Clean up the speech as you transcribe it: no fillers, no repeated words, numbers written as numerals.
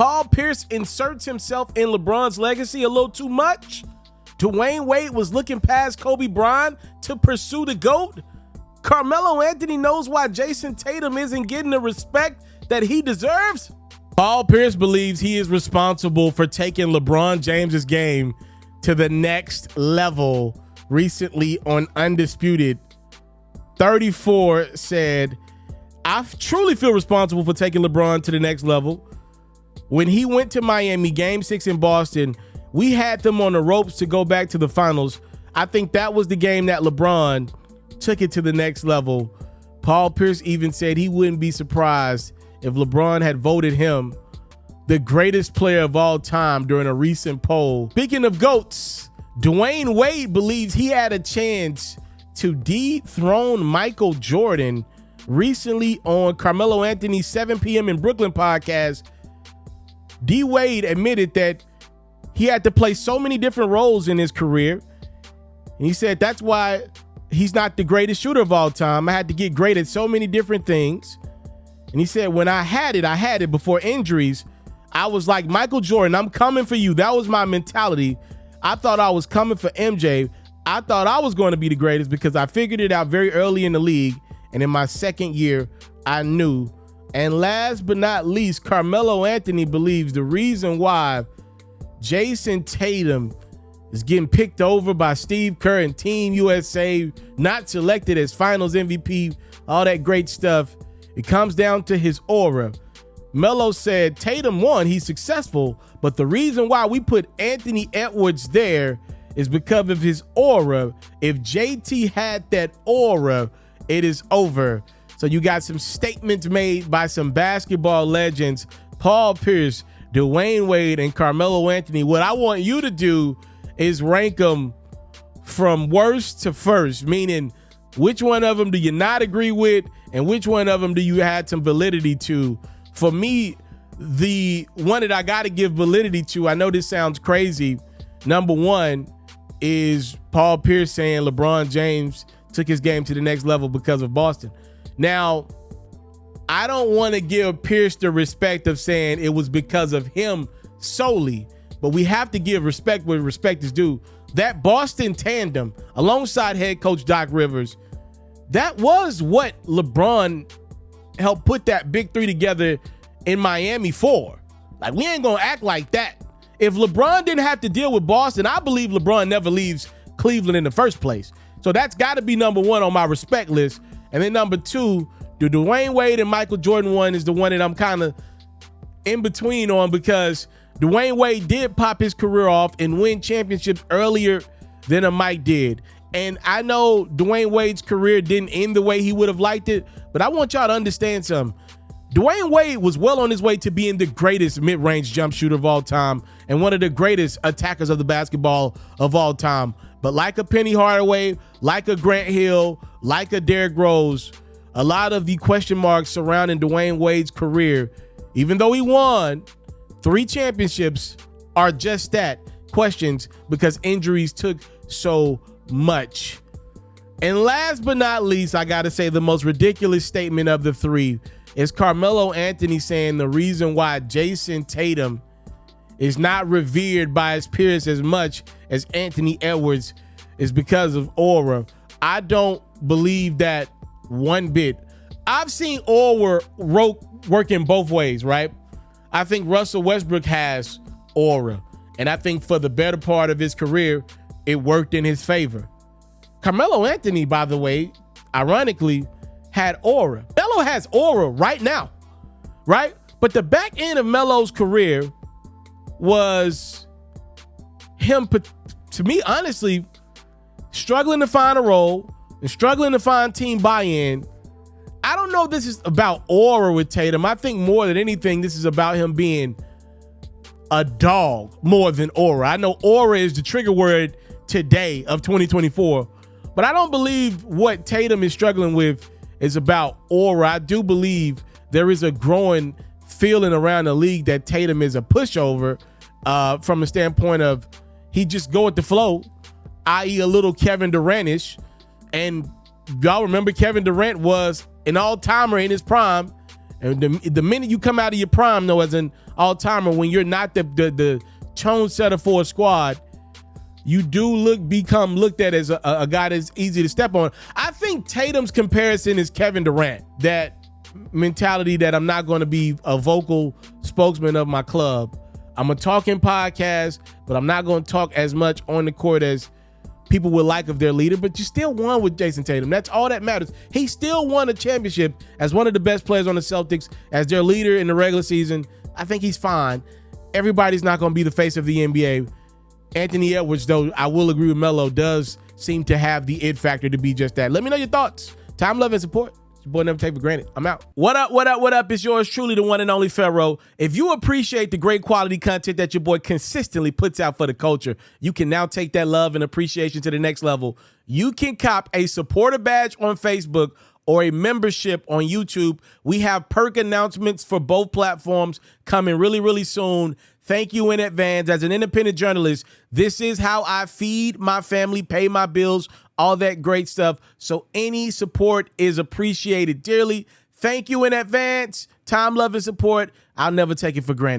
Paul Pierce inserts himself in LeBron's legacy a little too much. Dwayne Wade was looking past Kobe Bryant to pursue the GOAT. Carmelo Anthony knows why Jason Tatum isn't getting the respect that he deserves. Paul Pierce believes he is responsible for taking LeBron James's game to the next level. Recently on Undisputed, 34 said, I truly feel responsible for taking LeBron to the next level. When he went to Miami, Game 6 in Boston, we had them on the ropes to go back to the finals. I think that was the game that LeBron took it to the next level. Paul Pierce even said he wouldn't be surprised if LeBron had voted him the greatest player of all time during a recent poll. Speaking of GOATs, Dwayne Wade believes he had a chance to dethrone Michael Jordan. Recently on Carmelo Anthony's 7 p.m. in Brooklyn podcast, D. Wade admitted that he had to play so many different roles in his career. And he said that's why he's not the greatest shooter of all time. I had to get great at so many different things. And he said, when I had it before injuries. I was like, Michael Jordan, I'm coming for you. That was my mentality. I thought I was coming for MJ. I thought I was going to be the greatest because I figured it out very early in the league. And in my second year, I knew. And last but not least, Carmelo Anthony believes the reason why Jason Tatum is getting picked over by Steve Kerr and Team USA, not selected as finals MVP, all that great stuff. It comes down to his aura. Melo said Tatum won, he's successful, but the reason why we put Anthony Edwards there is because of his aura. If JT had that aura, it is over. So you got some statements made by some basketball legends, Paul Pierce, Dwayne Wade, and Carmelo Anthony. What I want you to do is rank them from worst to first, meaning which one of them do you not agree with and which one of them do you add some validity to. For me, the one that I got to give validity to, I know this sounds crazy, number one is Paul Pierce saying LeBron James took his game to the next level because of Boston. Now, I don't want to give Pierce the respect of saying it was because of him solely, but we have to give respect where respect is due. That Boston tandem alongside head coach Doc Rivers, that was what LeBron helped put that big three together in Miami for. Like, we ain't gonna act like that. If LeBron didn't have to deal with Boston, I believe LeBron never leaves Cleveland in the first place. So that's got to be number one on my respect list. And then number two, the Dwayne Wade and Michael Jordan one is the one that I'm kind of in between on, because Dwayne Wade did pop his career off and win championships earlier than a Mike did. And I know Dwayne Wade's career didn't end the way he would have liked it, but I want y'all to understand something. Dwayne Wade was well on his way to being the greatest mid-range jump shooter of all time and one of the greatest attackers of the basketball of all time. But like a Penny Hardaway, like a Grant Hill, like a Derrick Rose, a lot of the question marks surrounding Dwayne Wade's career, even though he won 3 championships, are just that, questions, because injuries took so much. And last but not least, I got to say the most ridiculous statement of the three is Carmelo Anthony saying the reason why Jason Tatum is not revered by his peers as much as Anthony Edwards is because of aura. I don't believe that one bit. I've seen aura work in both ways, right? I think Russell Westbrook has aura, and I think for the better part of his career, it worked in his favor. Carmelo Anthony, by the way, ironically, had aura. Melo has aura right now, right? But the back end of Melo's career was him, to me, honestly, struggling to find a role and struggling to find team buy-in. I don't know if this is about aura with Tatum. I think more than anything, this is about him being a dog more than aura. I know aura is the trigger word today of 2024, but I don't believe what Tatum is struggling with is about aura. I do believe there is a growing feeling around the league that Tatum is a pushover from a standpoint of he just go with the flow, i.e. a little Kevin Durant-ish. And y'all remember Kevin Durant was an all-timer in his prime, And the minute you come out of your prime, though, as an all-timer, when you're not the tone setter for a squad, you do become looked at as a guy that's easy to step on. I think Tatum's comparison is Kevin Durant. That mentality that I'm not going to be a vocal spokesman of my club. I'm a talking podcast, but I'm not going to talk as much on the court as people would like of their leader. But you still won with Jason Tatum. That's all that matters. He still won a championship as one of the best players on the Celtics, as their leader in the regular season. I think he's fine. Everybody's not going to be the face of the NBA. Anthony Edwards, though, I will agree with Melo, does seem to have the it factor to be just that. Let me know your thoughts. Time, love, and support. It's your boy Never Take for Granted. I'm out. What up, what up, what up? It's yours truly, the one and only Ferro. If you appreciate the great quality content that your boy consistently puts out for the culture, you can now take that love and appreciation to the next level. You can cop a supporter badge on Facebook or a membership on YouTube. We have perk announcements for both platforms coming really, really soon. Thank you in advance. As an independent journalist, this is how I feed my family, pay my bills, all that great stuff. So any support is appreciated dearly. Thank you in advance. Time, love, and support. I'll never take it for granted.